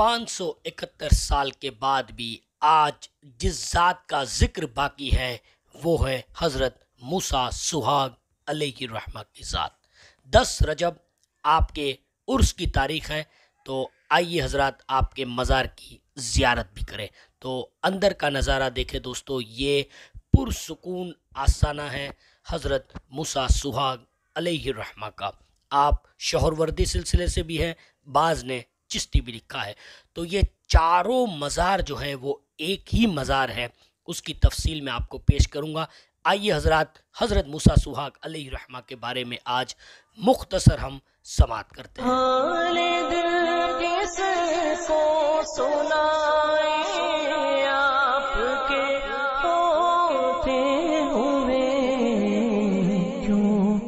571 साल के बाद भी आज जिस ज़ात का ज़िक्र बाकी है वो है हज़रत मूसा सुहाग अलैहिर्रहमा की ज़ात। 10 रजब आपके उर्स की तारीख़ है, तो आइए हज़रात आपके मज़ार की ज़ियारत भी करें। तो अंदर का नज़ारा देखें दोस्तों, ये पुरसुकून आस्ताना है हज़रत मूसा सुहाग अलैहिर्रहमा का। आप शोहरवर्दी सिलसिले से भी हैं, बाज़ ने चिश्ती भी लिखा है। तो ये चारों मज़ार जो हैं वो एक ही मज़ार है, उसकी तफसील मैं आपको पेश करूँगा। आइए हज़रात हज़रत मूसा सुहाग अलैहिर्रहमा के बारे में आज मुख्तसर हम समाअत करते हैं।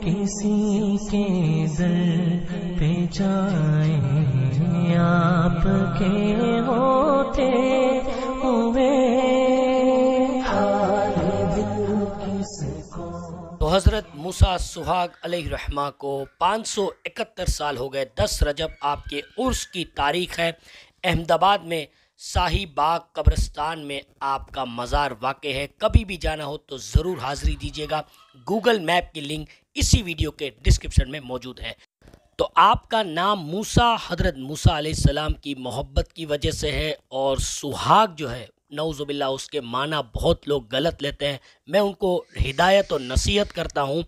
किसी के दर पे जाए आपके होते हुए तो हज़रत मूसा सुहाग अलैहिर्रहमा को 571 साल हो गए। 10 रजब आपके उर्स की तारीख़ है। अहमदाबाद में शाही बाग कब्रिस्तान में आपका मज़ार वाक़ है। कभी भी जाना हो तो ज़रूर हाज़िरी दीजिएगा। गूगल मैप की लिंक इसी वीडियो के डिस्क्रिप्शन में मौजूद है। तो आपका नाम मूसा हज़रत मूसा अलैहिस्सलाम की मोहब्बत की वजह से है, और सुहाग जो है नऊज़ुबिल्लाह उसके माना बहुत लोग गलत लेते हैं। मैं उनको हिदायत और नसीहत करता हूँ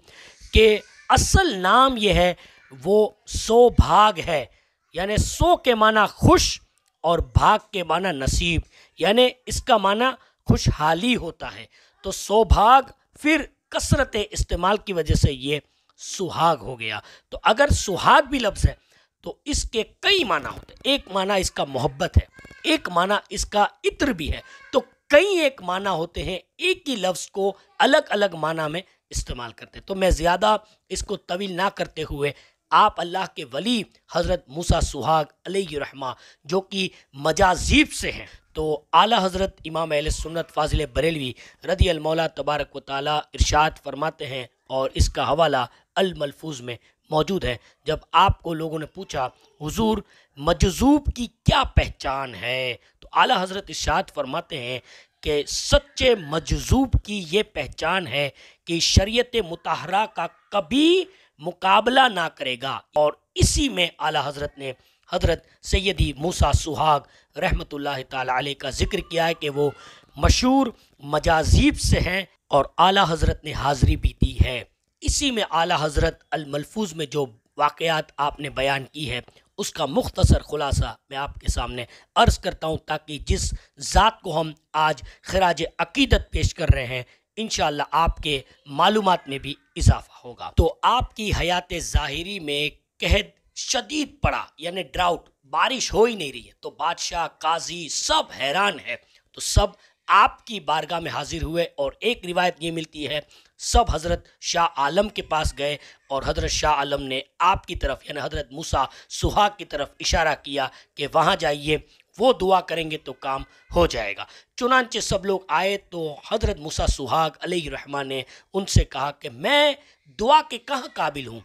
कि असल नाम ये है वो सौभाग है, यानी सो के माना खुश और भाग के माना नसीब, यानी इसका माना खुशहाली होता है। तो सौभाग फिर कसरत इस्तेमाल की वजह से ये सुहाग हो गया। तो अगर सुहाग भी लफ्ज़ है तो इसके कई माना होते हैं। एक माना इसका मोहब्बत है, एक माना इसका इत्र भी है। तो कई एक माना होते हैं, एक ही लफ्ज़ को अलग अलग माना में इस्तेमाल करते हैं। तो मैं ज़्यादा इसको तवील ना करते हुए आप अल्लाह के वली हज़रत मूसा सुहाग अलैहिर्रहमा जो कि मजाजीब से हैं, तो आला हज़रत इमाम अहले सुन्नत फ़ाज़िल बरेलवी रदी अल मौला तबारक व तआला इरशाद फरमाते हैं, और इसका हवाला अल मलफूज में मौजूद है। जब आपको लोगों ने पूछा हुजूर मजजूब की क्या पहचान है, तो आला हज़रत इरशाद फरमाते हैं कि सच्चे मजजूब की ये पहचान है कि शरीयत मुताहरा का कभी मुकाबला ना करेगा। और इसी में आला हज़रत ने हज़रत सैयदी मूसा सुहाग रहमतुल्लाह ताला अलैह का जिक्र किया है कि वो मशहूर मजाजीब से हैं, और आला हज़रत ने हाज़िरी भी दी है। इसी में आला हज़रत अल मलफूज में जो वाक़यात आपने बयान की है उसका मुख्तसर खुलासा मैं आपके सामने अर्ज़ करता हूँ, ताकि जिस ज़ात को हम आज खिराज अक़ीदत पेश कर रहे हैं इंशाअल्लाह आपके मालूमात में भी इजाफ़ा होगा। तो आपकी हयात ज़ाहिरी में कहद शदीद पड़ा, यानी ड्राउट, बारिश हो ही नहीं रही है। तो बादशाह काजी सब हैरान है, तो सब आपकी बारगाह में हाजिर हुए। और एक रिवायत ये मिलती है सब हज़रत शाह आलम के पास गए, और हज़रत शाह आलम ने आपकी तरफ यानी हज़रत मूसा सुहाग की तरफ इशारा किया कि वहाँ जाइए, वो दुआ करेंगे तो काम हो जाएगा। चुनांचे सब लोग आए, तो हज़रत मूसा सुहाग अलैहिर्रहमा ने उनसे कहा कि मैं दुआ के कहाँ काबिल हूँ।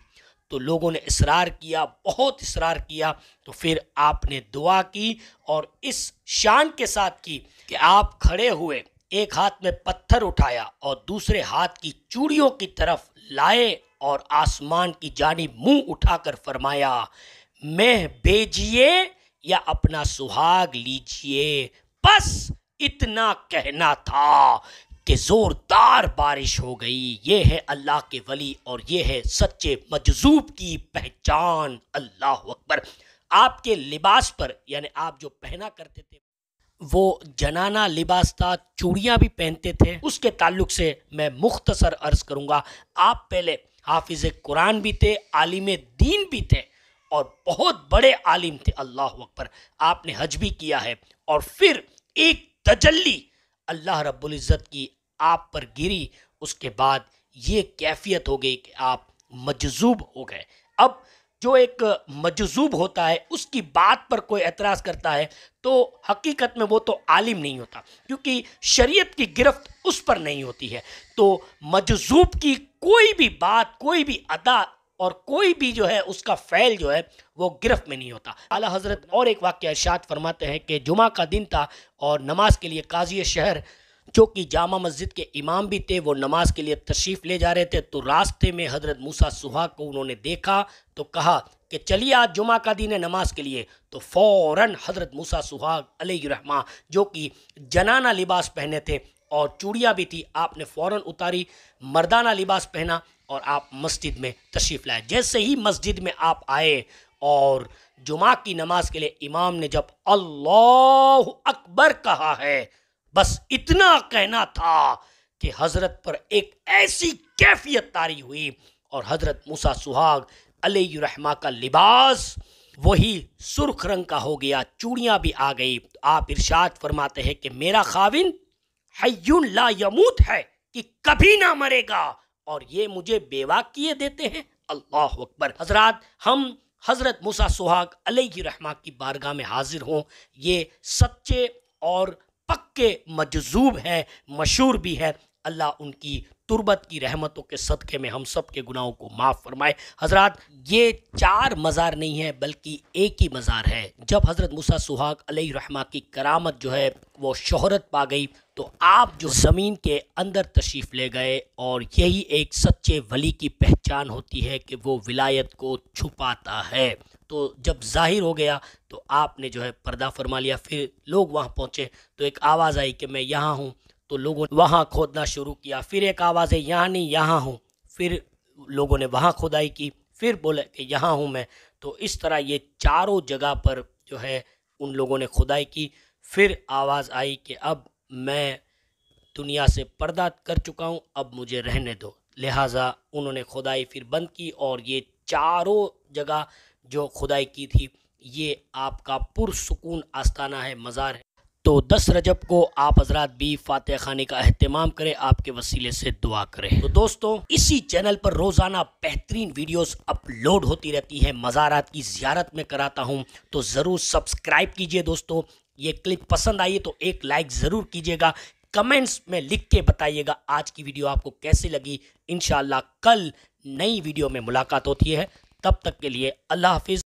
तो लोगों ने इसरार किया, बहुत इसरार किया। तो फिर आपने दुआ की, और इस शान के साथ की कि आप खड़े हुए, एक हाथ में पत्थर उठाया और दूसरे हाथ की चूड़ियों की तरफ लाए, और आसमान की जानिब मुंह उठाकर फरमाया, मैं भेजिए या अपना सुहाग लीजिए। बस इतना कहना था कि ज़ोरदार बारिश हो गई। ये है अल्लाह के वली, और ये है सच्चे मजजूब की पहचान। अल्लाह अकबर। आपके लिबास पर, यानी आप जो पहना करते थे वो जनाना लिबास था, चूड़ियाँ भी पहनते थे, उसके ताल्लुक से मैं मुख्तसर अर्ज़ करूँगा। आप पहले हाफिज़ कुरान भी थे, आलिम दीन भी थे, और बहुत बड़े आलिम थे। अल्लाह अकबर। आपने हज भी किया है, और फिर एक तजल्ली अल्लाह रब्बुल इज़्ज़त की आप पर गिरी। उसके बाद ये कैफियत हो गई कि आप मजजूब हो गए। अब जो एक मजजूब होता है उसकी बात पर कोई एतराज़ करता है तो हकीकत में वो तो आलिम नहीं होता, क्योंकि शरीयत की गिरफ्त उस पर नहीं होती है। तो मजजूब की कोई भी बात, कोई भी अदा اور کوئی بھی جو ہے اس کا فعل جو ہے وہ گرفت میں نہیں ہوتا۔ اعلیٰ حضرت اور ایک واقعہ ارشاد فرماتے ہیں کہ جمعہ کا دن تھا اور نماز کے لیے قاضی شہر جو کہ جامع مسجد کے امام بھی تھے، وہ نماز کے لیے تشریف لے جا رہے تھے، تو راستے میں حضرت موسیٰ سہاگ کو انہوں نے دیکھا تو کہا کہ چلیے آج جمعہ کا دن ہے نماز کے لیے۔ تو فوراً حضرت موسیٰ سہاگ علیہ الرحمہ جو کہ جنانہ لباس پہنے تھے اور چوڑیاں بھی تھی، آپ نے فوراً اتاری، مردانہ لباس پہنا اور آپ مسجد میں تشریف لائے۔ جیسے ہی مسجد میں آپ آئے اور جمعہ کی نماز کے لیے امام نے جب اللہ اکبر کہا ہے، بس اتنا کہنا تھا کہ حضرت پر ایک ایسی کیفیت طاری ہوئی اور حضرت موسیٰ سہاگ علیہ الرحمہ کا لباس وہی سرخ رنگ کا ہو گیا، چوڑیاں بھی آ گئی۔ آپ ارشاد فرماتے ہیں کہ میرا خاوند حی لا یموت ہے کہ کبھی نہ مرے گا اور یہ مجھے بیوہ کیے دیتے ہیں۔ اللہ اکبر۔ حضرات، ہم حضرت موسیٰ سہاگ علیہ الرحمہ کی بارگاہ میں حاضر ہوں، یہ سچے اور پکے مجذوب ہے، مشہور بھی ہے۔ اللہ ان کی تربت کی رحمتوں کے صدقے میں ہم سب کے گناہوں کو معاف فرمائے۔ حضرات، یہ 4 مزار نہیں ہے بلکہ ایک ہی مزار ہے۔ جب حضرت موسیٰ سہاگ علیہ الرحمہ کی کرامت جو ہے وہ شہرت پا گئی تو آپ جو زمین کے اندر تشریف لے گئے، اور یہی ایک سچے ولی کی پہچان ہوتی ہے کہ وہ ولایت کو چھپاتا ہے۔ تو جب ظاہر ہو گیا تو آپ نے جو ہے پردہ فرما لیا۔ پھر لوگ وہاں پہنچے تو ایک آواز آئی کہ میں یہاں ہوں، تو لوگوں نے وہاں کھودنا شروع کیا۔ پھر ایک آواز ہے یہاں نہیں یہاں ہوں، پھر لوگوں نے وہاں کھدائی کی، پھر بولے کہ یہاں ہوں میں۔ تو اس طرح یہ چاروں جگہ پر جو ہے ان لوگوں نے کھدائی کی۔ پھر آواز آئی کہ اب میں دنیا سے پردہ کر چکا ہوں، اب مجھے رہنے دو۔ لہٰذا انہوں نے کھدائی پھر بند کی، اور یہ چاروں جگہ جو کھدائی کی تھی یہ آپ کا پرسکون آستانہ ہے، مزار ہے۔ تو 10 رجب کو آپ حضرات بھی فاتحہ خوانی کا اہتمام کریں، آپ کے وسیلے سے دعا کریں۔ تو دوستوں، اسی چینل پر روزانہ بہترین ویڈیوز اپلوڈ ہوتی رہتی ہیں، مزارات کی زیارت میں کراتا ہوں، تو ضرور سبسکرائب کیجئے۔ دوستوں، یہ کلپ پسند آئی تو ایک لائک ضرور کیجئے گا، کمنٹس میں لکھ کے بتائیے گا آج کی ویڈیو آپ کو کیسی لگی۔ انشاءاللہ کل نئی ویڈیو میں ملاقات ہوتی ہے، تب تک کے لیے اللہ حافظ۔